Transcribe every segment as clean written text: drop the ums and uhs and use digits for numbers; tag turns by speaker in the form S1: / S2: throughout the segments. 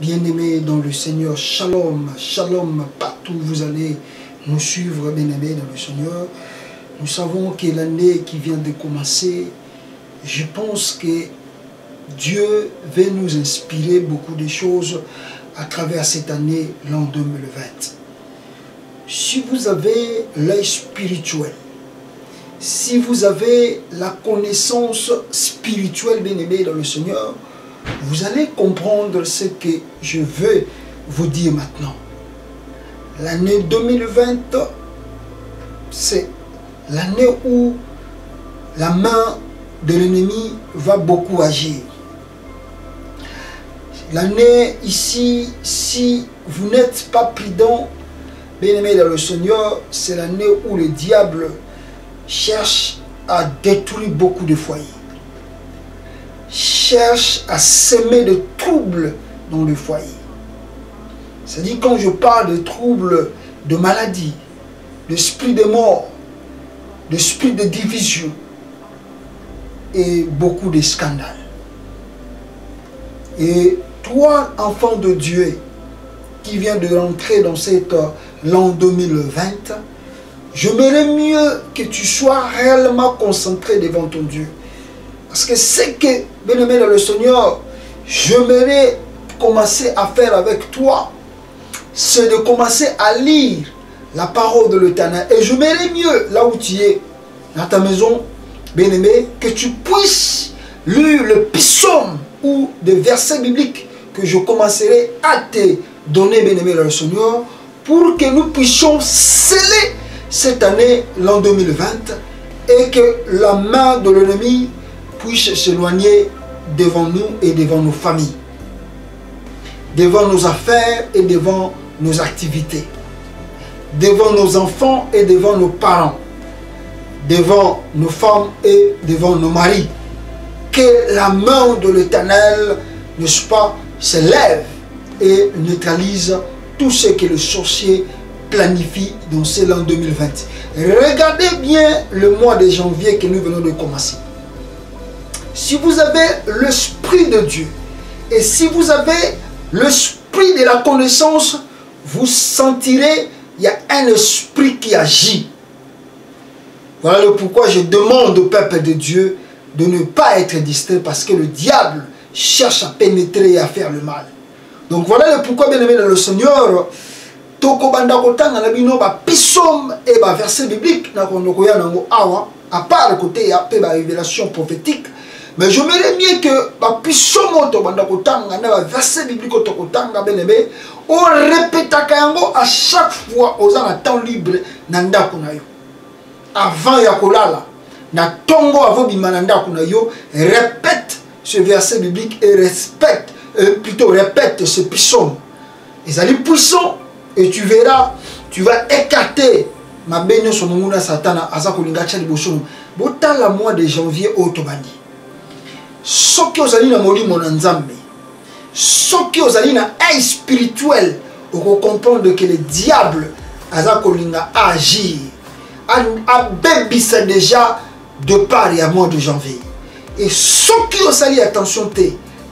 S1: Bien-aimés dans le Seigneur, shalom, shalom, partout où vous allez nous suivre, bien-aimés dans le Seigneur. Nous savons que l'année qui vient de commencer, je pense que Dieu veut nous inspirer beaucoup de choses à travers cette année, l'an 2020. Si vous avez l'œil spirituel, si vous avez la connaissance spirituelle, bien-aimés dans le Seigneur, vous allez comprendre ce que je veux vous dire maintenant. L'année 2020, c'est l'année où la main de l'ennemi va beaucoup agir. L'année ici, si vous n'êtes pas prudent, bien-aimés dans le Seigneur, c'est l'année où le diable cherche à détruire beaucoup de foyers. Cherche à semer de troubles dans le foyer. C'est-à-dire quand je parle de troubles de maladie, d'esprit de mort, d'esprit de division et beaucoup de scandales. Et toi, enfant de Dieu, qui vient de rentrer dans cet l'an 2020, j'aimerais mieux que tu sois réellement concentré devant ton Dieu. Parce que ce que, bien-aimé dans le Seigneur, j'aimerais commencer à faire avec toi, c'est de commencer à lire la parole de l'Éternel. Et j'aimerais mieux, là où tu es, dans ta maison, bien-aimé, que tu puisses lire le psaume ou des versets bibliques que je commencerai à te donner, bien-aimé dans le Seigneur, pour que nous puissions sceller cette année, l'an 2020, et que la main de l'ennemi puisse s'éloigner devant nous et devant nos familles, devant nos affaires et devant nos activités, devant nos enfants et devant nos parents, devant nos femmes et devant nos maris. Que la main de l'Éternel, n'est-ce pas, se lève et neutralise tout ce que le sorcier planifie dans ce l'an 2020. Regardez bien le mois de janvier que nous venons de commencer. Si vous avez l'Esprit de Dieu et si vous avez l'Esprit de la connaissance, vous sentirez il y a un esprit qui agit. Voilà le pourquoi je demande au peuple de Dieu de ne pas être distrait, parce que le diable cherche à pénétrer et à faire le mal. Donc voilà le pourquoi, bien-aimé dans le Seigneur, psaume et verset biblique, à part le côté de la révélation prophétique. Mais je m'aimerais mieux que psaume verset biblique on répète à chaque fois aux temps libre avant yakolala na tongo avant bimananda kunayo, répète ce verset biblique et répète ce psaume. Ils allaient puissants et tu verras, tu vas écarter ma bénédiction sur mon satana azakolinga chali bosono. Bota la mois de janvier au Tobani. Ce qui aux alliés na moli mon nzambe, ce qui aux alliés na œil spirituel, on comprendre que le diable azakolinga agir. A bébissa déjà de part et à mois de janvier. Et ce qui aux alliés, attention,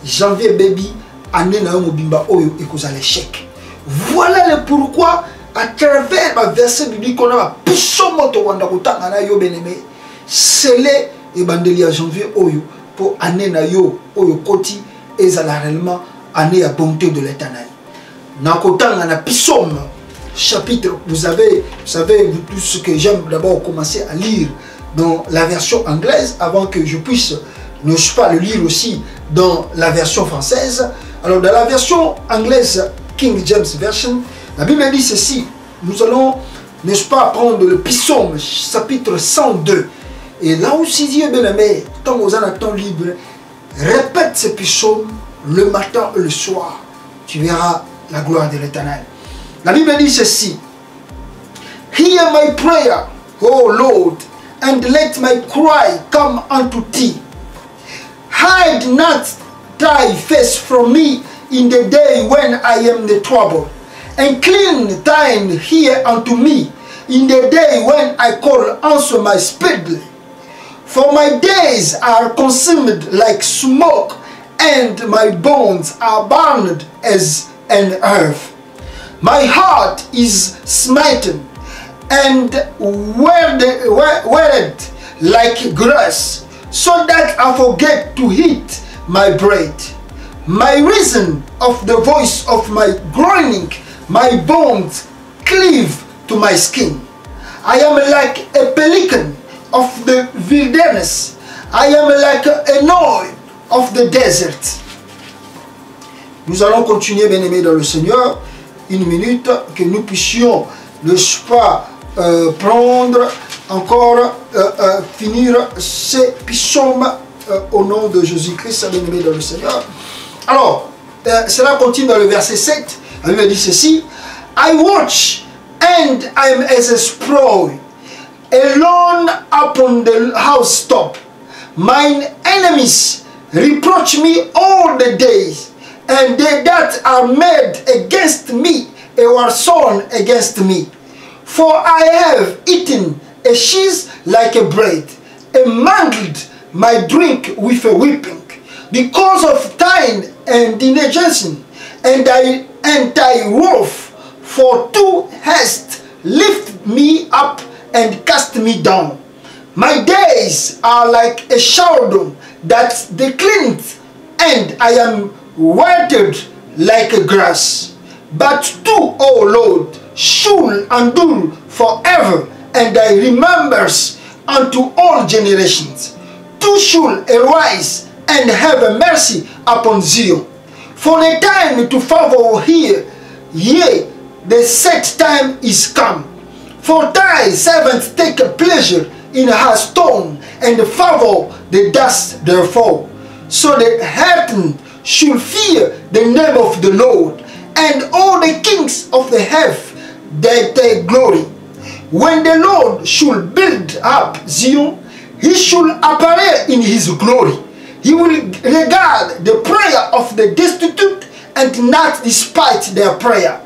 S1: janvier baby, année na mobimba oyo et cause à l'échec. Voilà le pourquoi, à travers le verset biblique, on a psaume moto wanda kutanga na yo beneme, scellé et bandeli à janvier oyo pour année na yo oyo koti et ça réellement année à bonté de l'Éternel. Na kutanga na psaume chapitre, vous savez vous tout ce que j'aime d'abord commencer à lire dans la version anglaise avant que je puisse ne pas le lire aussi dans la version française. Alors dans la version anglaise King James Version, la Bible dit ceci: nous allons, n'est-ce pas, prendre le psaume chapitre 102, et là aussi Dieu bien-aimé, tant aux temps libre, répète ce psaume le matin et le soir, tu verras la gloire de l'Éternel. La Bible dit ceci: Hear my prayer, O Lord, and let my cry come unto thee. Hide not thy face from me in the day when I am in trouble. Incline thine ear unto me in the day when I call, answer my speedily. For my days are consumed like smoke, and my bones are burned as an earth. My heart is smitten and withered like grass, so that I forget to eat my bread. My reason of the voice of my groaning, my bones cleave to my skin. I am like a pelican of the wilderness. I am like an oil of the desert. Nous allons continuer, bien-aimés dans le Seigneur, une minute, que nous puissions, n'est-ce pas, prendre encore, finir ces psaumes au nom de Jésus-Christ, bien-aimés dans le Seigneur. Alors, cela continue dans le verset 7. La Bible dit ceci: I watch and I am as a sprout, alone upon the housetop. Mine enemies reproach me all the days, and they that are made against me are sown against me. For I have eaten a cheese like a bread, and mangled my drink with a whipping, because of thine indignation, and thy wrath, for thou hast lifted me up and cast me down. My days are like a shadow that declineth, and I am withered like a grass. But thou, O Lord, shall endure forever, and thy remembrance unto all generations. Thou shalt arise and have a mercy upon Zion. For the time to favor here, yea, the set time is come. For thy servants take pleasure in her stone, and favor the dust therefore. So the heathen should fear the name of the Lord, and all the kings of the earth that their glory. When the Lord should build up Zion, he should appear in his glory. He will regard the prayer of the destitute and not despite their prayer.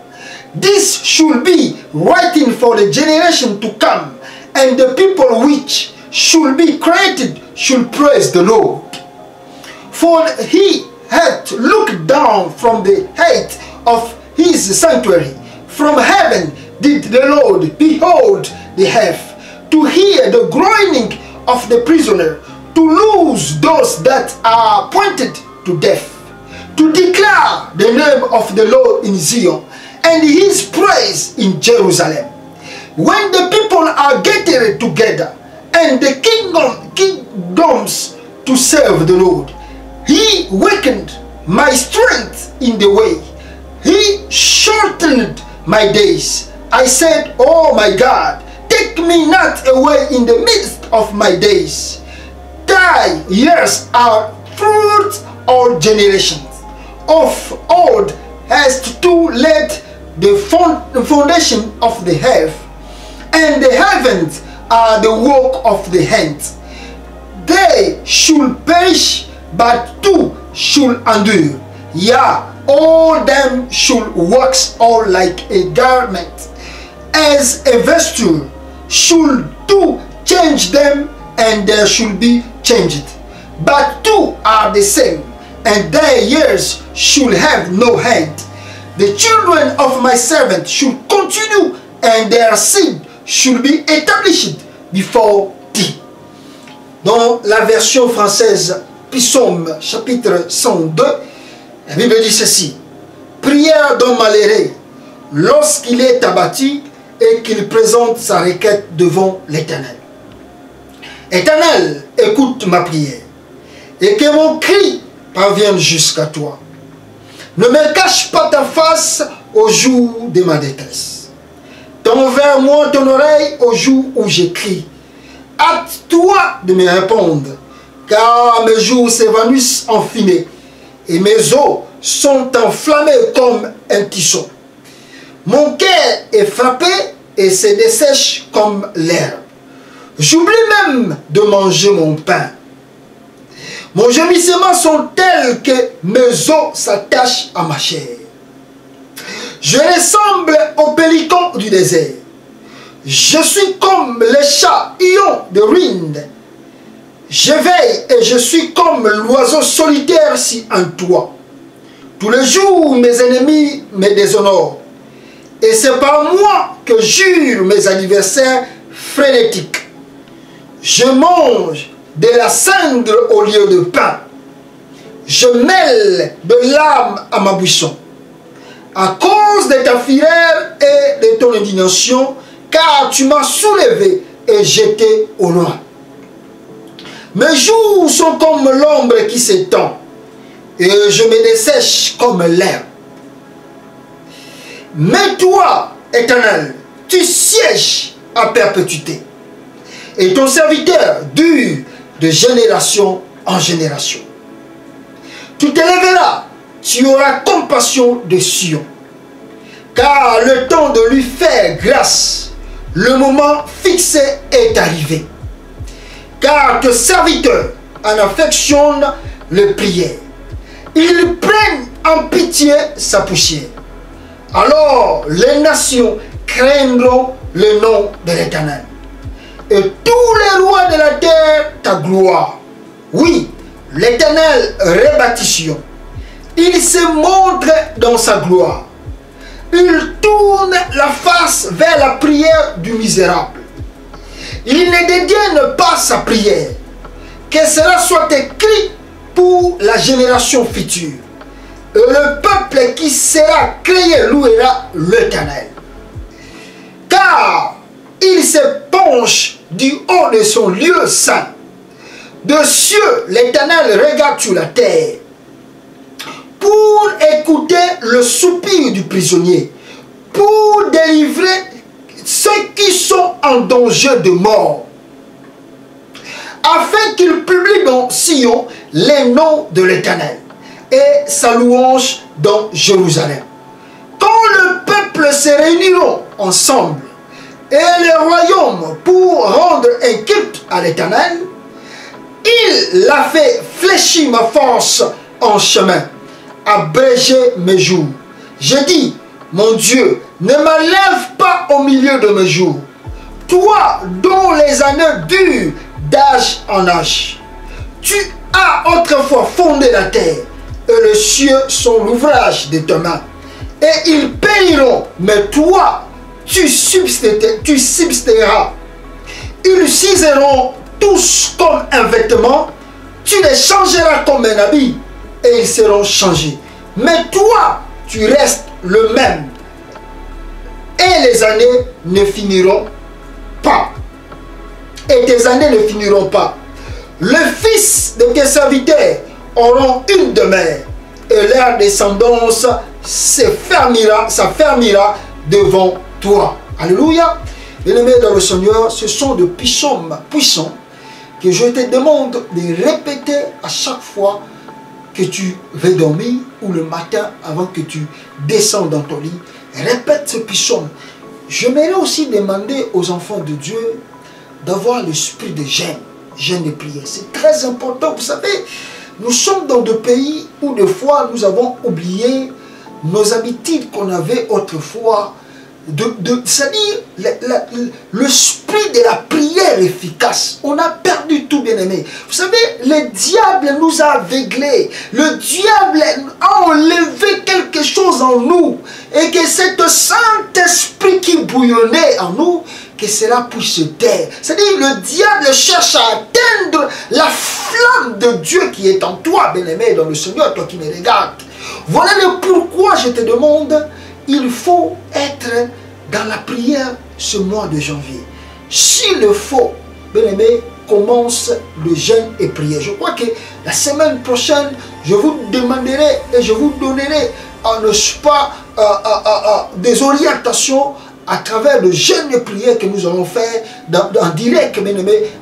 S1: This should be writing for the generation to come, and the people which should be created should praise the Lord. For he hath looked down from the height of his sanctuary. From heaven did the Lord behold the earth, to hear the groaning of the prisoner, to loose those that are appointed to death, to declare the name of the Lord in Zion, and his praise in Jerusalem. When the people are gathered together, and the kingdoms to serve the Lord, he wakened my strength in the way. He shortened my days. I said, oh my God, take me not away in the midst of my days. Thy years are throughout all generations. Of old hast thou laid the foundation of the earth, and the heavens are the work of the hands. They should perish, but thou should endure. Yea, all them should wax all like a garment. As a vesture should thou change them, and they should be changed. But two are the same, and their years should have no end. The children of my servant should continue, and their seed should be established before thee. Dans la version française, Psaume chapitre 102, la Bible dit ceci: prière d'un malheureux lorsqu'il est abattu et qu'il présente sa requête devant l'Éternel. Éternel, écoute ma prière, et que mon cri parvienne jusqu'à toi. Ne me cache pas ta face au jour de ma détresse. Tends vers moi ton oreille au jour où j'écris. Hâte-toi de me répondre, car mes jours s'évanouissent en fumée, et mes os sont enflammés comme un tisson. Mon cœur est frappé et se dessèche comme l'herbe. J'oublie même de manger mon pain. Mon gémissement sont tels que mes os s'attachent à ma chair. Je ressemble au pélican du désert. Je suis comme les chats ions de ruines. Je veille et je suis comme l'oiseau solitaire si un toit. Tous les jours, mes ennemis me déshonorent. Et c'est par moi que jurent mes adversaires frénétiques. Je mange de la cendre au lieu de pain. Je mêle de l'âme à ma buisson. À cause de ta fureur et de ton indignation, car tu m'as soulevé et jeté au loin. Mes jours sont comme l'ombre qui s'étend, et je me dessèche comme l'herbe. Mais toi, Éternel, tu sièges à perpétuité, et ton serviteur dure de génération en génération. Tu t'élèveras, tu auras compassion de Sion, car le temps de lui faire grâce, le moment fixé est arrivé. Car tes serviteurs en affectionnent les prières. Ils prennent en pitié sa poussière. Alors les nations craindront le nom de l'Éternel. Et tous les rois de la terre ta gloire. Oui, l'Éternel rebâtit Sion. Il se montre dans sa gloire. Il tourne la face vers la prière du misérable. Il ne dédaigne pas sa prière. Que cela soit écrit pour la génération future. Et le peuple qui sera créé louera l'Éternel. Car il se penche du haut de son lieu saint. De cieux, l'Éternel regarde sur la terre pour écouter le soupir du prisonnier, pour délivrer ceux qui sont en danger de mort, afin qu'il publie dans Sion les noms de l'Éternel et sa louange dans Jérusalem. Quand le peuple se réuniront ensemble et les royaumes pour rendre un culte à l'Éternel, il a fait fléchir ma force en chemin, abréger mes jours. Je dis, mon Dieu, ne m'enlève pas au milieu de mes jours, toi dont les années durent d'âge en âge. Tu as autrefois fondé la terre, et les cieux sont l'ouvrage de tes mains. Et ils périront, mais toi, tu subsisteras. Ils s'useront tous comme un vêtement, tu les changeras comme un habit, et ils seront changés. Mais toi, tu restes le même, et les années ne finiront pas. Et tes années ne finiront pas. Le fils de tes serviteurs auront une demeure, et leur descendance s'affermira devant toi. Alléluia. Bien-aimés dans le Seigneur, ce sont des psaumes puissants que je te demande de répéter à chaque fois que tu vas dormir ou le matin avant que tu descends dans ton lit. Répète ce psaume. J'aimerais aussi demander aux enfants de Dieu d'avoir l'esprit de jeûne et prière. C'est très important. Vous savez, nous sommes dans des pays où des fois nous avons oublié nos habitudes qu'on avait autrefois. C'est-à-dire l'esprit de la prière efficace. On a perdu tout, bien aimé. Vous savez, le diable nous a aveuglés. Le diable a enlevé quelque chose en nous. Et que cet Saint-Esprit qui bouillonnait en nous, que cela puisse se taire. C'est-à-dire le diable cherche à atteindre la flamme de Dieu qui est en toi, bien aimé, dans le Seigneur, toi qui me regardes. Voilà le pourquoi je te demande. Il faut être dans la prière ce mois de janvier. S'il le faut, bien aimé, commence le jeûne et prière. Je crois que la semaine prochaine, je vous demanderai et je vous donnerai, n'est-ce pas, des orientations à travers le jeûne et prière que nous allons faire en direct, bien aimé,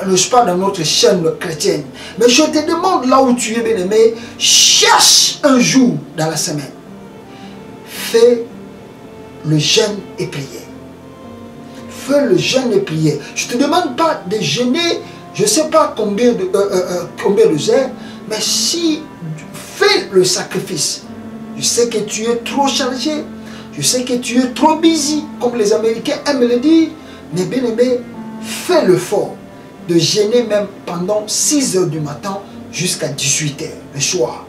S1: n'est-ce pas, dans notre chaîne chrétienne. Mais je te demande, là où tu es, bien aimé, cherche un jour dans la semaine. Fais le jeûne et prière. Fais le jeûne et prière. Je ne te demande pas de jeûner, je ne sais pas combien de heures, mais si fais le sacrifice. Je sais que tu es trop chargé, je sais que tu es trop busy, comme les Américains aiment le dire, mais bien aimé, fais l'effort de jeûner même pendant 6 heures du matin jusqu'à 18 heures le soir.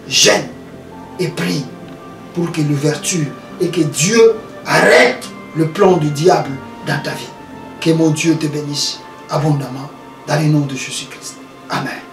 S1: Jeûne et prie pour que l'ouverture et que Dieu arrête le plan du diable dans ta vie. Que mon Dieu te bénisse abondamment dans le nom de Jésus-Christ. Amen.